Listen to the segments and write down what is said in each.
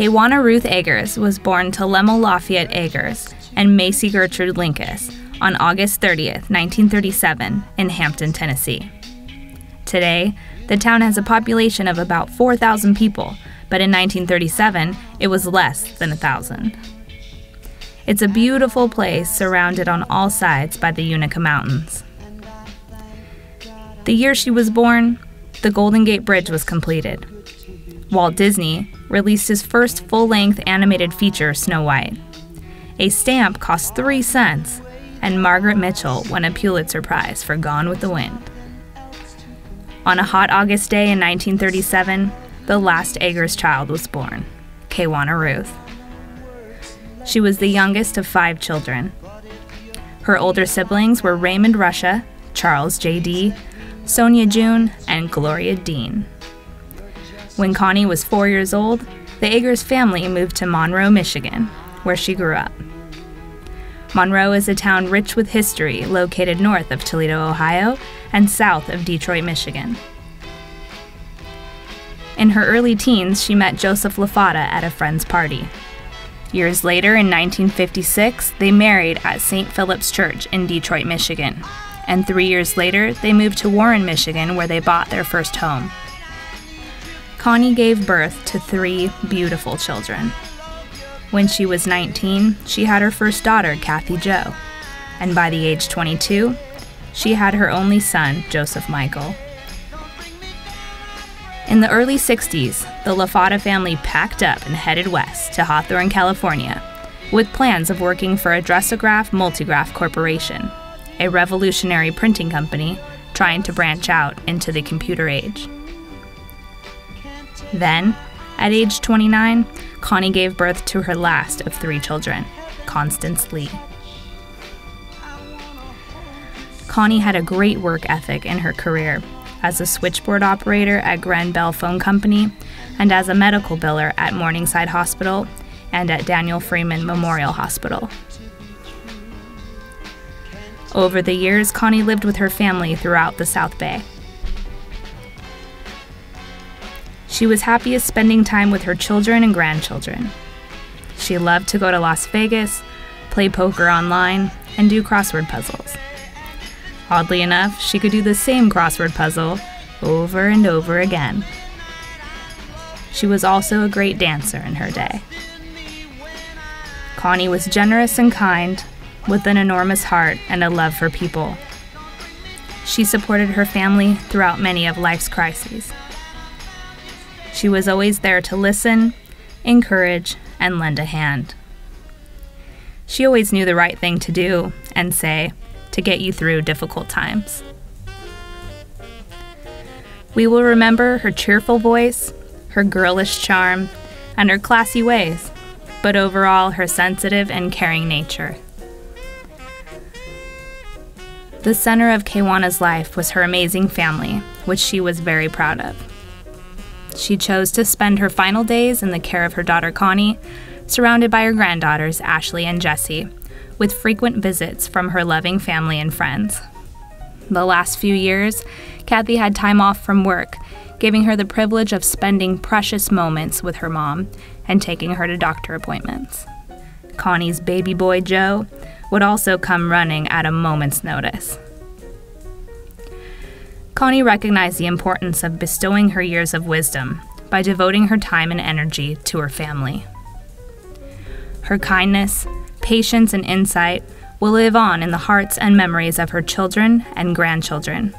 Kawania Ruth Eggers was born to Lemuel Lafayette Eggers and Macy Gertrude Linkus on August 30th, 1937, in Hampton, Tennessee. Today, the town has a population of about 4,000 people, but in 1937, it was less than 1,000. It's a beautiful place surrounded on all sides by the Utica Mountains. The year she was born, the Golden Gate Bridge was completed. Walt Disney released his first full-length animated feature, Snow White. A stamp cost 3 cents, and Margaret Mitchell won a Pulitzer Prize for Gone with the Wind. On a hot August day in 1937, the last Eggers child was born, Kawania Ruth. She was the youngest of 5 children. Her older siblings were Raymond Russia, Charles J.D., Sonia June, and Gloria Dean. When Connie was 4 years old, the Eggers family moved to Monroe, Michigan, where she grew up. Monroe is a town rich with history located north of Toledo, Ohio, and south of Detroit, Michigan. In her early teens, she met Joseph Lafata at a friend's party. Years later, in 1956, they married at St. Philip's Church in Detroit, Michigan. And 3 years later, they moved to Warren, Michigan, where they bought their first home. Connie gave birth to 3 beautiful children. When she was 19, she had her first daughter, Kathy Jo, and by the age 22, she had her only son, Joseph Michael. In the early 60s, the Lafata family packed up and headed west to Hawthorne, California, with plans of working for Addressograph Multigraph Corporation, a revolutionary printing company trying to branch out into the computer age. Then, at age 29, Connie gave birth to her last of 3 children, Constance Lee. Connie had a great work ethic in her career as a switchboard operator at Gren Bell Phone Company and as a medical biller at Morningside Hospital and at Daniel Freeman Memorial Hospital. Over the years, Connie lived with her family throughout the South Bay. She was happiest spending time with her children and grandchildren. She loved to go to Las Vegas, play poker online, and do crossword puzzles. Oddly enough, she could do the same crossword puzzle over and over again. She was also a great dancer in her day. Connie was generous and kind, with an enormous heart and a love for people. She supported her family throughout many of life's crises. She was always there to listen, encourage, and lend a hand. She always knew the right thing to do and say to get you through difficult times. We will remember her cheerful voice, her girlish charm, and her classy ways, but overall her sensitive and caring nature. The center of Kawania's life was her amazing family, which she was very proud of. She chose to spend her final days in the care of her daughter Connie, surrounded by her granddaughters Ashley and Jessie, with frequent visits from her loving family and friends. The last few years, Kathy had time off from work, giving her the privilege of spending precious moments with her mom and taking her to doctor appointments. Connie's baby boy Joe would also come running at a moment's notice. Connie recognized the importance of bestowing her years of wisdom by devoting her time and energy to her family. Her kindness, patience, and insight will live on in the hearts and memories of her children and grandchildren,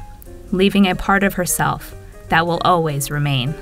leaving a part of herself that will always remain.